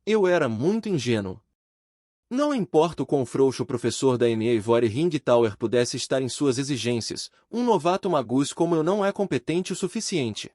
Eu era muito ingênuo. Não importa o quão frouxo o professor da Ivory Hightower pudesse estar em suas exigências, um novato magus como eu não é competente o suficiente.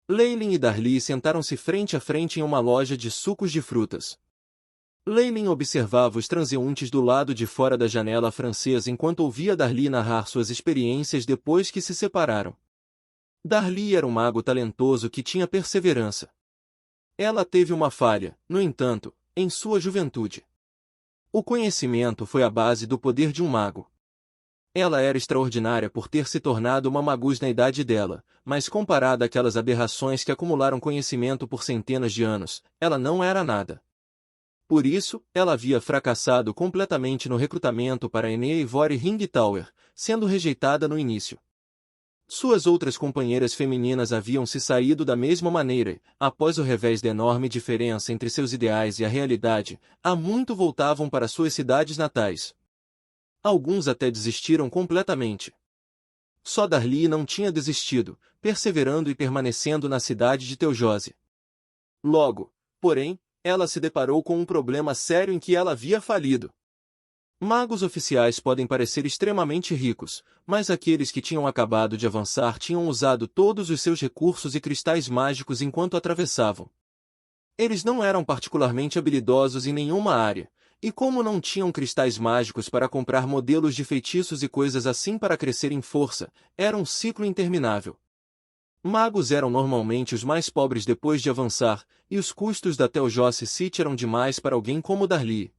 Leylin e Darly sentaram-se frente a frente em uma loja de sucos de frutas. Leylin observava os transeuntes do lado de fora da janela francesa enquanto ouvia Darly narrar suas experiências depois que se separaram. Darly era um mago talentoso que tinha perseverança. Ela teve uma falha, no entanto, em sua juventude. O conhecimento foi a base do poder de um mago. Ela era extraordinária por ter se tornado uma magus na idade dela, mas comparada àquelas aberrações que acumularam conhecimento por centenas de anos, ela não era nada. Por isso, ela havia fracassado completamente no recrutamento para Ivory Hightower, sendo rejeitada no início. Suas outras companheiras femininas haviam se saído da mesma maneira e, após o revés da enorme diferença entre seus ideais e a realidade, há muito voltavam para suas cidades natais. Alguns até desistiram completamente. Só Darly não tinha desistido, perseverando e permanecendo na cidade de Teujose. Logo, porém, ela se deparou com um problema sério em que ela havia falido. Magos oficiais podem parecer extremamente ricos, mas aqueles que tinham acabado de avançar tinham usado todos os seus recursos e cristais mágicos enquanto atravessavam. Eles não eram particularmente habilidosos em nenhuma área, e como não tinham cristais mágicos para comprar modelos de feitiços e coisas assim para crescer em força, era um ciclo interminável. Magos eram normalmente os mais pobres depois de avançar, e os custos da Teljose City eram demais para alguém como Darly.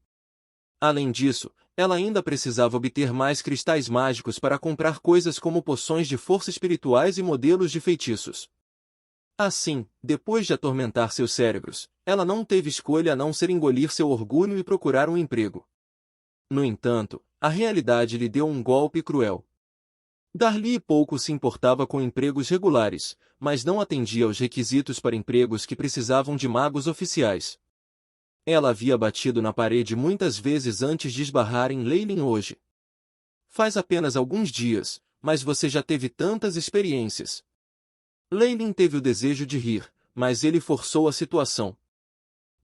Além disso, ela ainda precisava obter mais cristais mágicos para comprar coisas como poções de força espirituais e modelos de feitiços. Assim, depois de atormentar seus cérebros, ela não teve escolha a não ser engolir seu orgulho e procurar um emprego. No entanto, a realidade lhe deu um golpe cruel. Darly pouco se importava com empregos regulares, mas não atendia aos requisitos para empregos que precisavam de magos oficiais. Ela havia batido na parede muitas vezes antes de esbarrar em Leylin hoje. Faz apenas alguns dias, mas você já teve tantas experiências. Leylin teve o desejo de rir, mas ele forçou a situação.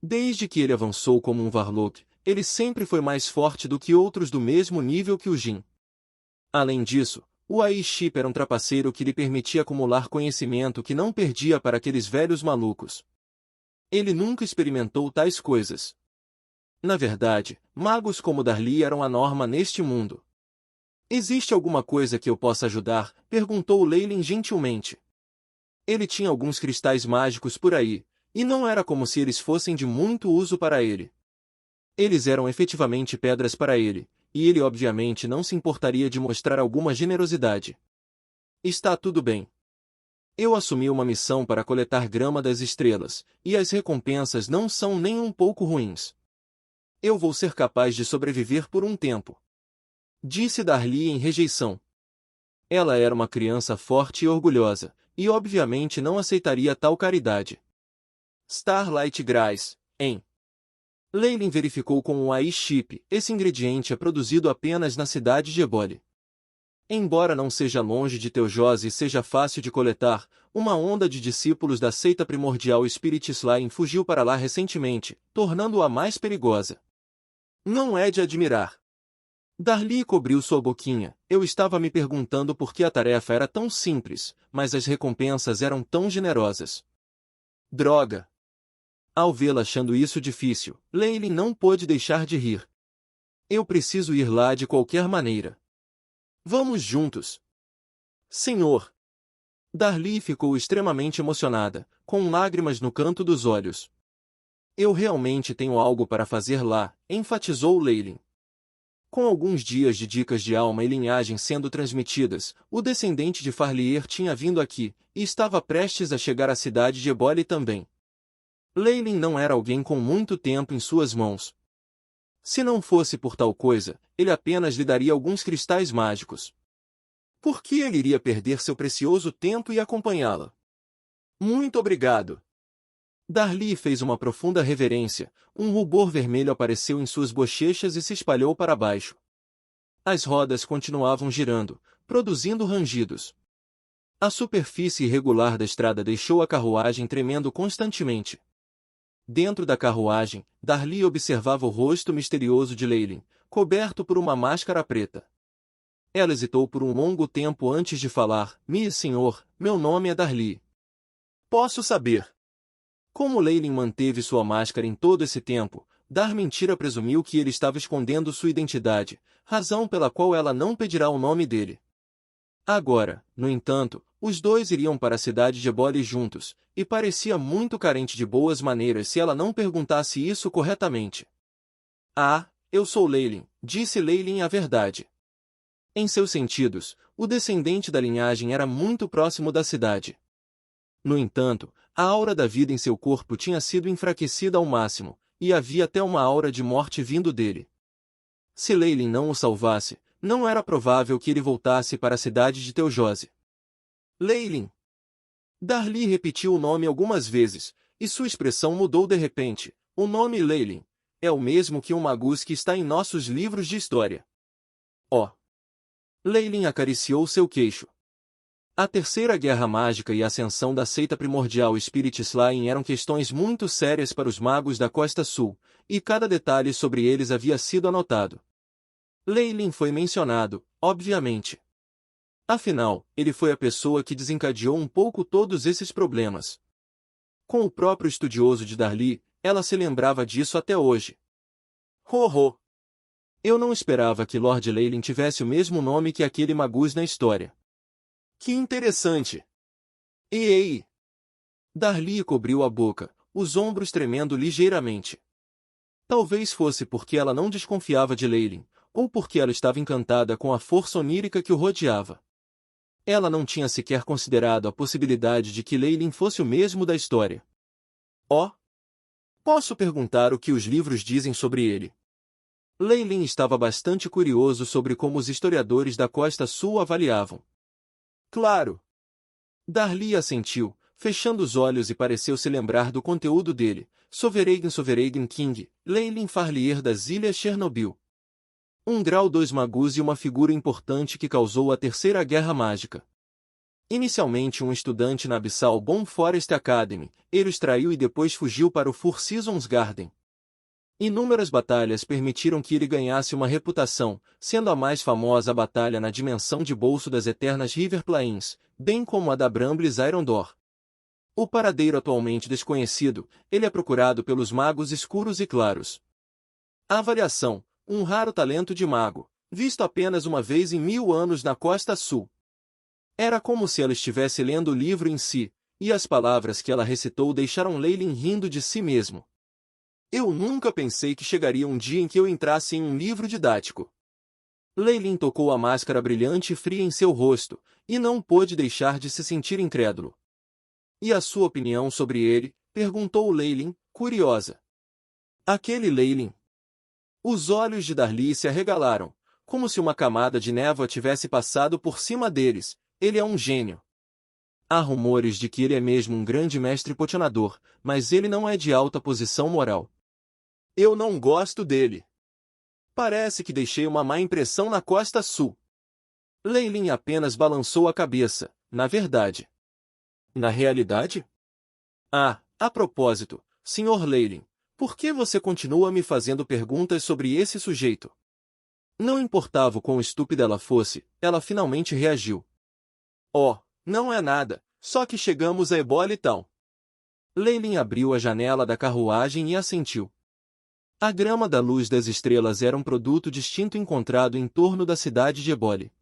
Desde que ele avançou como um Varlock, ele sempre foi mais forte do que outros do mesmo nível que o Jin. Além disso, o Aiship era um trapaceiro que lhe permitia acumular conhecimento que não perdia para aqueles velhos malucos. Ele nunca experimentou tais coisas. Na verdade, magos como Darly eram a norma neste mundo. Existe alguma coisa que eu possa ajudar? Perguntou Leylin gentilmente. Ele tinha alguns cristais mágicos por aí, e não era como se eles fossem de muito uso para ele. Eles eram efetivamente pedras para ele, e ele obviamente não se importaria de mostrar alguma generosidade. Está tudo bem. Eu assumi uma missão para coletar grama das estrelas, e as recompensas não são nem um pouco ruins. Eu vou ser capaz de sobreviver por um tempo. Disse Darly em rejeição. Ela era uma criança forte e orgulhosa, e obviamente não aceitaria tal caridade. Starlight Grace, hein? Leylin verificou com o Aiship, esse ingrediente é produzido apenas na cidade de Eboli. Embora não seja longe de Teujose e seja fácil de coletar, uma onda de discípulos da seita primordial Spirit Slime fugiu para lá recentemente, tornando-a mais perigosa. Não é de admirar. Darly cobriu sua boquinha. Eu estava me perguntando por que a tarefa era tão simples, mas as recompensas eram tão generosas. Droga! Ao vê-la achando isso difícil, Leylin não pôde deixar de rir. Eu preciso ir lá de qualquer maneira. Vamos juntos. Senhor! Darly ficou extremamente emocionada, com lágrimas no canto dos olhos. Eu realmente tenho algo para fazer lá, enfatizou Leylin. Com alguns dias de dicas de alma e linhagem sendo transmitidas, o descendente de Farlier tinha vindo aqui, e estava prestes a chegar à cidade de Eboli também. Leylin não era alguém com muito tempo em suas mãos. Se não fosse por tal coisa, ele apenas lhe daria alguns cristais mágicos. Por que ele iria perder seu precioso tempo e acompanhá-la? Muito obrigado. Darly fez uma profunda reverência, um rubor vermelho apareceu em suas bochechas e se espalhou para baixo. As rodas continuavam girando, produzindo rangidos. A superfície irregular da estrada deixou a carruagem tremendo constantemente. Dentro da carruagem, Darli observava o rosto misterioso de Leylin, coberto por uma máscara preta. Ela hesitou por um longo tempo antes de falar: Senhor, meu nome é Darli. Posso saber? Como Leylin manteve sua máscara em todo esse tempo, Darmentira presumiu que ele estava escondendo sua identidade, razão pela qual ela não pedirá o nome dele. Agora, no entanto, os dois iriam para a cidade de Eboli juntos, e parecia muito carente de boas maneiras se ela não perguntasse isso corretamente. Ah, eu sou Leylin, disse Leylin a verdade. Em seus sentidos, o descendente da linhagem era muito próximo da cidade. No entanto, a aura da vida em seu corpo tinha sido enfraquecida ao máximo, e havia até uma aura de morte vindo dele. Se Leylin não o salvasse, não era provável que ele voltasse para a cidade de Teujose. Leylin! Darli repetiu o nome algumas vezes, e sua expressão mudou de repente. O nome Leylin é o mesmo que um magus que está em nossos livros de história. Oh! Leylin acariciou seu queixo. A Terceira Guerra Mágica e a ascensão da seita primordial Spirit Slaying eram questões muito sérias para os magos da Costa Sul, e cada detalhe sobre eles havia sido anotado. Leylin foi mencionado, obviamente. Afinal, ele foi a pessoa que desencadeou um pouco todos esses problemas. Com o próprio estudioso de Darli, ela se lembrava disso até hoje. Ho! Eu não esperava que Lord Leylin tivesse o mesmo nome que aquele magus na história. Que interessante! Ei! Darli cobriu a boca, os ombros tremendo ligeiramente. Talvez fosse porque ela não desconfiava de Leylin, ou porque ela estava encantada com a força onírica que o rodeava. Ela não tinha sequer considerado a possibilidade de que Leylin fosse o mesmo da história. Oh! Posso perguntar o que os livros dizem sobre ele? Leylin estava bastante curioso sobre como os historiadores da Costa Sul o avaliavam. Claro! Darli assentiu, fechando os olhos e pareceu se lembrar do conteúdo dele. Sovereign King, Leylin Farlier das Ilhas Chernobyl. Um grau 2 magus e uma figura importante que causou a Terceira Guerra Mágica. Inicialmente um estudante na Abyssal Bomb Forest Academy, ele os traiu e depois fugiu para o Four Seasons Garden. Inúmeras batalhas permitiram que ele ganhasse uma reputação, sendo a mais famosa a batalha na dimensão de bolso das Eternas River Plains, bem como a da Brambles Iron Door. O paradeiro atualmente desconhecido, ele é procurado pelos magos escuros e claros. A avaliação: um raro talento de mago, visto apenas uma vez em 1000 anos na Costa Sul. Era como se ela estivesse lendo o livro em si, e as palavras que ela recitou deixaram Leylin rindo de si mesmo. Eu nunca pensei que chegaria um dia em que eu entrasse em um livro didático. Leylin tocou a máscara brilhante e fria em seu rosto, e não pôde deixar de se sentir incrédulo. E a sua opinião sobre ele? Perguntou Leylin, curiosa. Aquele Leylin. Os olhos de Darli se arregalaram, como se uma camada de névoa tivesse passado por cima deles. Ele é um gênio. Há rumores de que ele é mesmo um grande mestre potionador, mas ele não é de alta posição moral. Eu não gosto dele. Parece que deixei uma má impressão na Costa Sul. Leylin apenas balançou a cabeça, na verdade. Na realidade? Ah, a propósito, Sr. Leylin, por que você continua me fazendo perguntas sobre esse sujeito? Não importava o quão estúpida ela fosse, ela finalmente reagiu. Oh, não é nada, só que chegamos a Eboli e tal. Leylin abriu a janela da carruagem e assentiu. A grama da luz das estrelas era um produto distinto encontrado em torno da cidade de Eboli.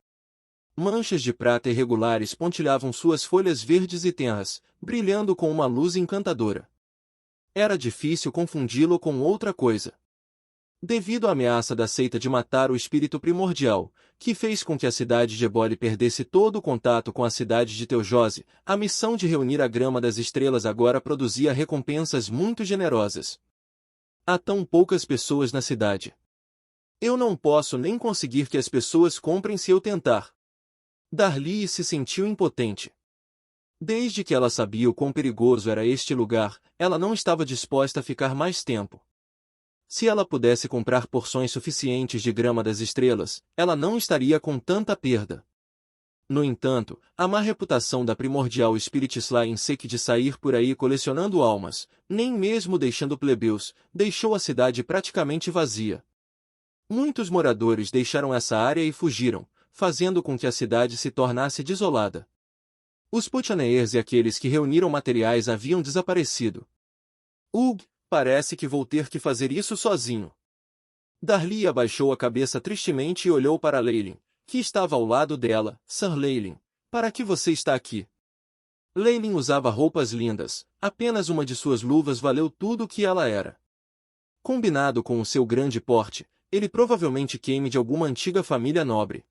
Manchas de prata irregulares pontilhavam suas folhas verdes e tenras, brilhando com uma luz encantadora. Era difícil confundi-lo com outra coisa. Devido à ameaça da seita de matar o espírito primordial, que fez com que a cidade de Eboli perdesse todo o contato com a cidade de Teujose, a missão de reunir a grama das estrelas agora produzia recompensas muito generosas. Há tão poucas pessoas na cidade. Eu não posso nem conseguir que as pessoas comprem se eu tentar. Darli se sentiu impotente. Desde que ela sabia o quão perigoso era este lugar, ela não estava disposta a ficar mais tempo. Se ela pudesse comprar porções suficientes de grama das estrelas, ela não estaria com tanta perda. No entanto, a má reputação da primordial Spiritisla Sec de sair por aí colecionando almas, nem mesmo deixando plebeus, deixou a cidade praticamente vazia. Muitos moradores deixaram essa área e fugiram, fazendo com que a cidade se tornasse desolada. Os Putaneers e aqueles que reuniram materiais haviam desaparecido. Parece que vou ter que fazer isso sozinho. Darly abaixou a cabeça tristemente e olhou para Leylin, que estava ao lado dela. Sir Leylin, para que você está aqui? Leylin usava roupas lindas, apenas uma de suas luvas valeu tudo o que ela era. Combinado com o seu grande porte, ele provavelmente queime de alguma antiga família nobre.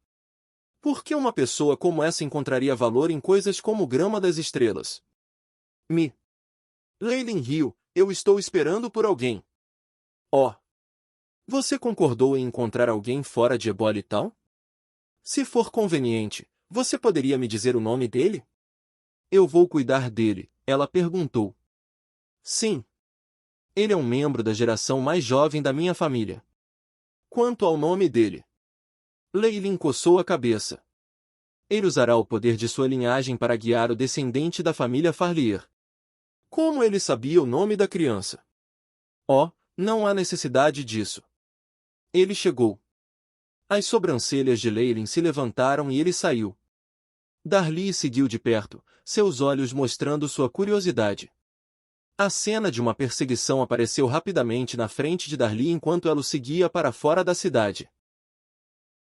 Por que uma pessoa como essa encontraria valor em coisas como grama das estrelas? Leylin riu, eu estou esperando por alguém. Oh! Você concordou em encontrar alguém fora de Eboli Town? Se for conveniente, você poderia me dizer o nome dele? Eu vou cuidar dele, ela perguntou. Sim. Ele é um membro da geração mais jovem da minha família. Quanto ao nome dele? Leylin coçou a cabeça. Ele usará o poder de sua linhagem para guiar o descendente da família Farlier. Como ele sabia o nome da criança? Oh, não há necessidade disso. Ele chegou. As sobrancelhas de Leylin se levantaram e ele saiu. Darly seguiu de perto, seus olhos mostrando sua curiosidade. A cena de uma perseguição apareceu rapidamente na frente de Darly enquanto ela o seguia para fora da cidade.